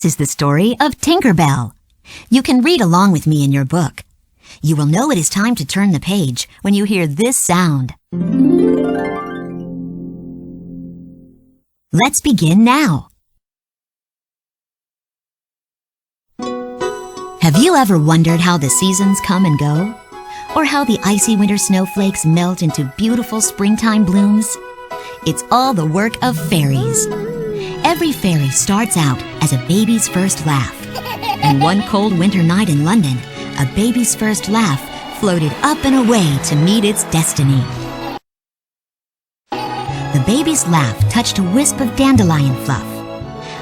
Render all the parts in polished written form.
This is the story of Tinker Bell. You can read along with me in your book. You will know it is time to turn the page when you hear this sound. Let's begin now. Have you ever wondered how the seasons come and go? Or how the icy winter snowflakes melt into beautiful springtime blooms? It's all the work of fairies. Every fairy starts out as a baby's first laugh. And one cold winter night in London, a baby's first laugh floated up and away to meet its destiny. The baby's laugh touched a wisp of dandelion fluff.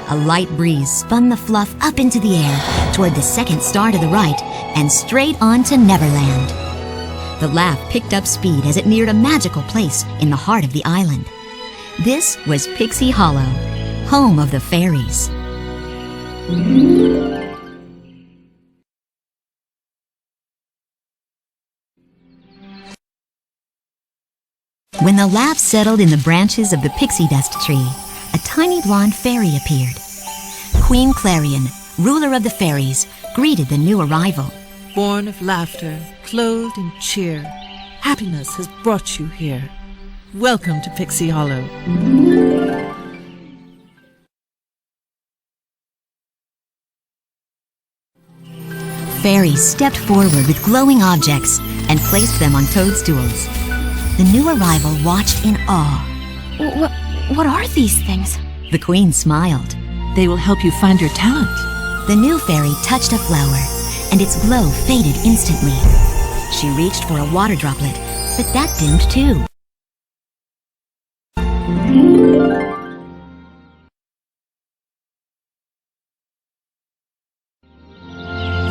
A light breeze spun the fluff up into the air toward the second star to the right and straight on to Neverland. The laugh picked up speed as it neared a magical place in the heart of the island. This was Pixie Hollow, home of the fairies. When the laugh settled in the branches of the pixie dust tree, a tiny blonde fairy appeared. Queen Clarion, ruler of the fairies, greeted the new arrival. Born of laughter, clothed in cheer, happiness has brought you here. Welcome to Pixie Hollow. Fairies stepped forward with glowing objects and placed them on toadstools. The new arrival watched in awe. What are these things? The queen smiled. They will help you find your talent. The new fairy touched a flower, and its glow faded instantly. She reached for a water droplet, but that dimmed too.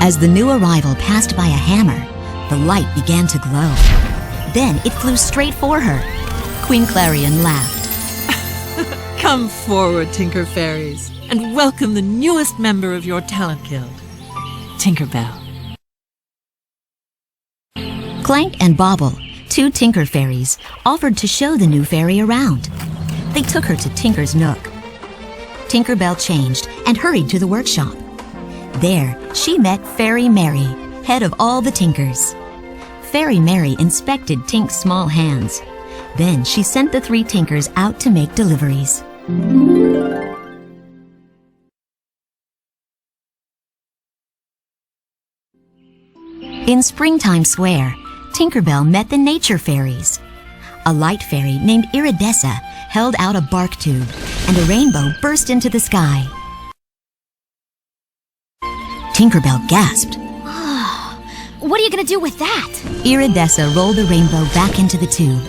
As the new arrival passed by a hammer, the light began to glow. Then it flew straight for her. Queen Clarion laughed. Come forward, Tinker Fairies, and welcome the newest member of your talent guild, Tinker Bell. Clank and Bobble, two Tinker Fairies, offered to show the new fairy around. They took her to Tinker's Nook. Tinker Bell changed and hurried to the workshop. There, she met Fairy Mary, head of all the Tinkers. Fairy Mary inspected Tink's small hands. Then she sent the three Tinkers out to make deliveries. In Springtime Square, Tinker Bell met the Nature Fairies. A light fairy named Iridessa held out a bark tube, and a rainbow burst into the sky. Tinker Bell gasped. What are you gonna do with that? Iridessa rolled the rainbow back into the tube.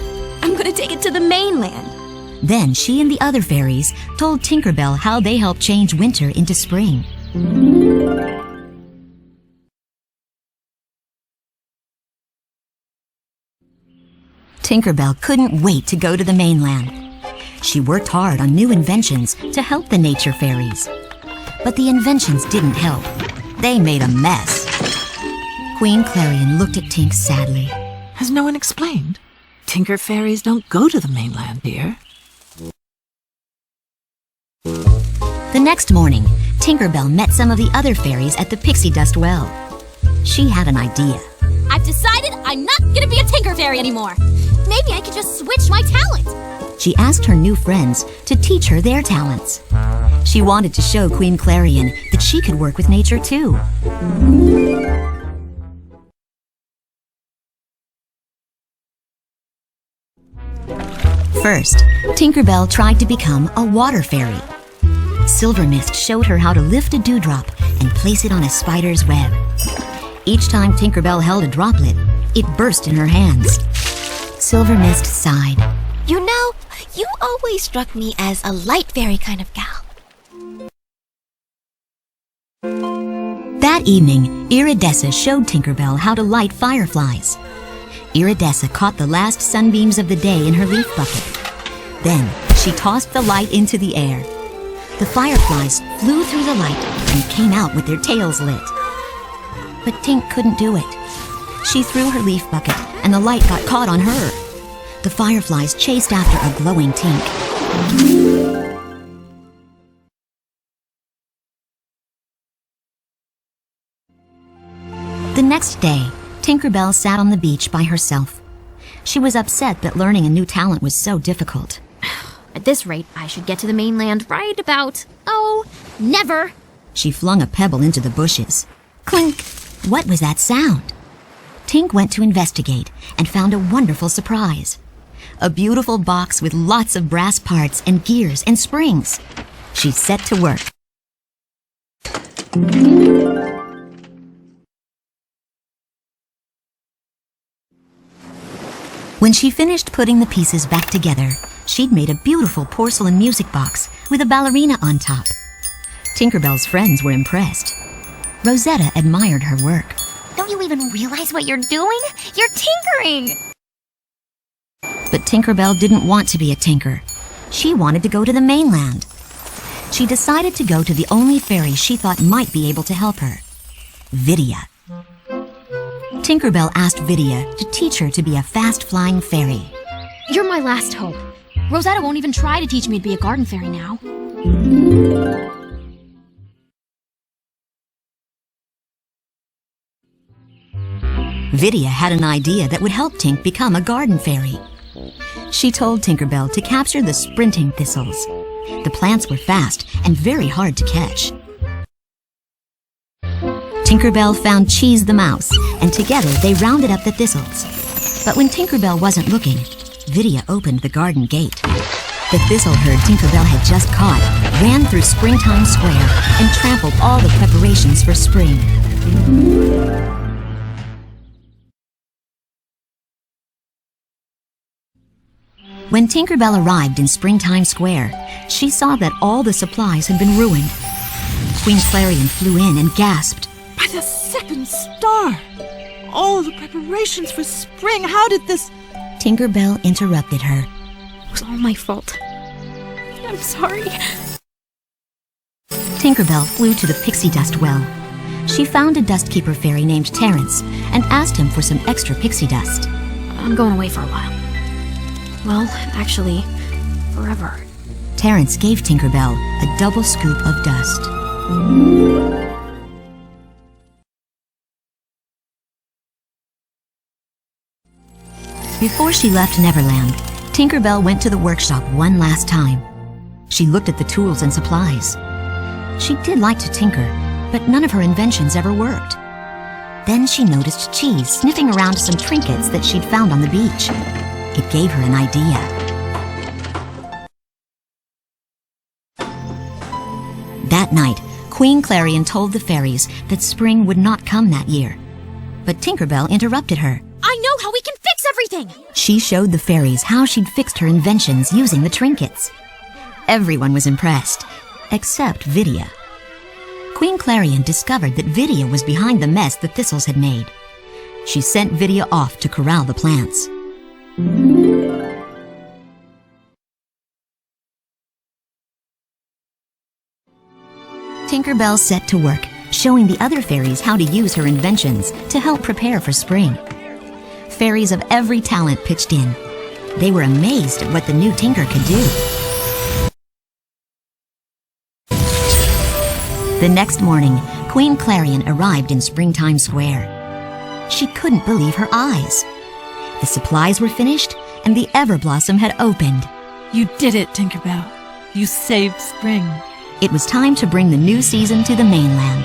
I'm gonna take it to the mainland. Then she and the other fairies told Tinker Bell how they helped change winter into spring. Tinker Bell couldn't wait to go to the mainland. She worked hard on new inventions to help the Nature Fairies. But the inventions didn't help. They made a mess. Queen Clarion looked at Tink sadly. Has no one explained? Tinker Fairies don't go to the mainland, dear. The next morning, Tinker Bell met some of the other fairies at the pixie dust well. She had an idea. I've decided I'm not gonna be a Tinker Fairy anymore. Maybe I could just switch my talent. She asked her new friends to teach her their talents. She wanted to show Queen Clarion that she could work with nature too. First, Tinker Bell tried to become a water fairy. Silver Mist showed her how to lift a dewdrop and place it on a spider's web. Each time Tinker Bell held a droplet, it burst in her hands. Silver Mist sighed. You know, you always struck me as a light fairy kind of gal. That evening, Iridessa showed Tinker Bell how to light fireflies. Iridessa caught the last sunbeams of the day in her leaf bucket. Then she tossed the light into the air. The fireflies flew through the light and came out with their tails lit. But Tink couldn't do it. She threw her leaf bucket and the light got caught on her. The fireflies chased after a glowing Tink. The next day, Tinkerbell sat on the beach by herself. She was upset that learning a new talent was so difficult. At this rate, I should get to the mainland right about... Oh, never! She flung a pebble into the bushes. Clink! What was that sound? Tink went to investigate and found a wonderful surprise. A beautiful box with lots of brass parts and gears and springs. She set to work. When she finished putting the pieces back together, she'd made a beautiful porcelain music box with a ballerina on top. Tinkerbell's friends were impressed. Rosetta admired her work. Don't you even realize what you're doing? You're tinkering! But Tinkerbell didn't want to be a tinker. She wanted to go to the mainland. She decided to go to the only fairy she thought might be able to help her, Vidya. Tinkerbell asked Vidya to teach her to be a fast-flying fairy. You're my last hope. Rosetta won't even try to teach me to be a garden fairy now. Vidya had an idea that would help Tink become a garden fairy. She told Tinkerbell to capture the sprinting thistles. The plants were fast and very hard to catch. Tinkerbell found Cheese the mouse, and together they rounded up the thistles. But when Tinkerbell wasn't looking, Vidya opened the garden gate. The thistle herd Tinkerbell had just caught ran through Springtime Square and trampled all the preparations for spring. When Tinkerbell arrived in Springtime Square, she saw that all the supplies had been ruined. Queen Clarion flew in and gasped. By the second star! All the preparations for spring, how did this... Tinkerbell interrupted her. It was all my fault. I'm sorry. Tinkerbell flew to the pixie dust well. She found a dustkeeper fairy named Terrence and asked him for some extra pixie dust. I'm going away for a while. Well, actually, forever. Terrence gave Tinkerbell a double scoop of dust. Before she left Neverland, Tinkerbell went to the workshop one last time. She looked at the tools and supplies. She did like to tinker, but none of her inventions ever worked. Then she noticed Cheese sniffing around some trinkets that she'd found on the beach. It gave her an idea. That night, Queen Clarion told the fairies that spring would not come that year. But Tinkerbell interrupted her. I know how we can fix everything! She showed the fairies how she'd fixed her inventions using the trinkets. Everyone was impressed, except Vidya. Queen Clarion discovered that Vidya was behind the mess the thistles had made. She sent Vidya off to corral the plants. Tinkerbell set to work, showing the other fairies how to use her inventions to help prepare for spring. Fairies of every talent pitched in. They were amazed at what the new tinker could do. The next morning, Queen Clarion arrived in Springtime Square. She couldn't believe her eyes. The supplies were finished, and the Everblossom had opened. You did it, Tinkerbell. You saved spring. It was time to bring the new season to the mainland.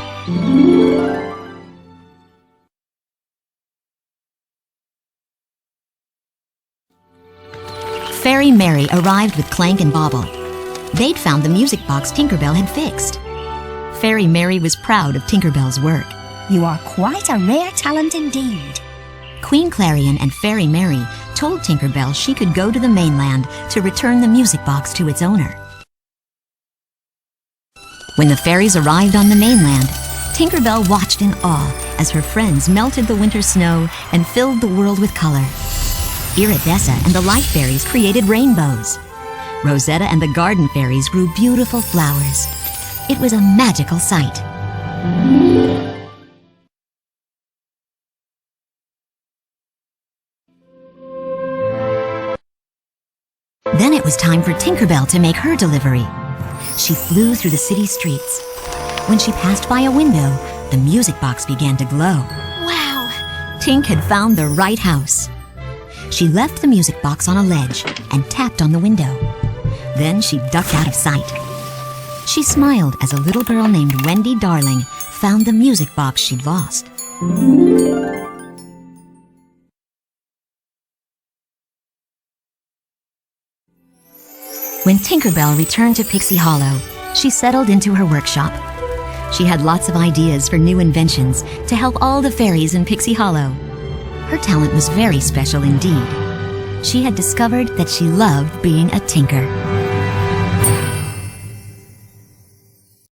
Fairy Mary arrived with Clank and Bauble. They'd found the music box Tinkerbell had fixed. Fairy Mary was proud of Tinkerbell's work. You are quite a rare talent indeed. Queen Clarion and Fairy Mary told Tinkerbell she could go to the mainland to return the music box to its owner. When the fairies arrived on the mainland, Tinkerbell watched in awe as her friends melted the winter snow and filled the world with color. Iridessa and the light fairies created rainbows. Rosetta and the garden fairies grew beautiful flowers. It was a magical sight. Then it was time for Tinkerbell to make her delivery. She flew through the city streets. When she passed by a window, the music box began to glow. Wow! Tink had found the right house. She left the music box on a ledge and tapped on the window. Then she ducked out of sight. She smiled as a little girl named Wendy Darling found the music box she'd lost. When Tinkerbell returned to Pixie Hollow, she settled into her workshop. She had lots of ideas for new inventions to help all the fairies in Pixie Hollow. Her talent was very special indeed. She had discovered that she loved being a tinker.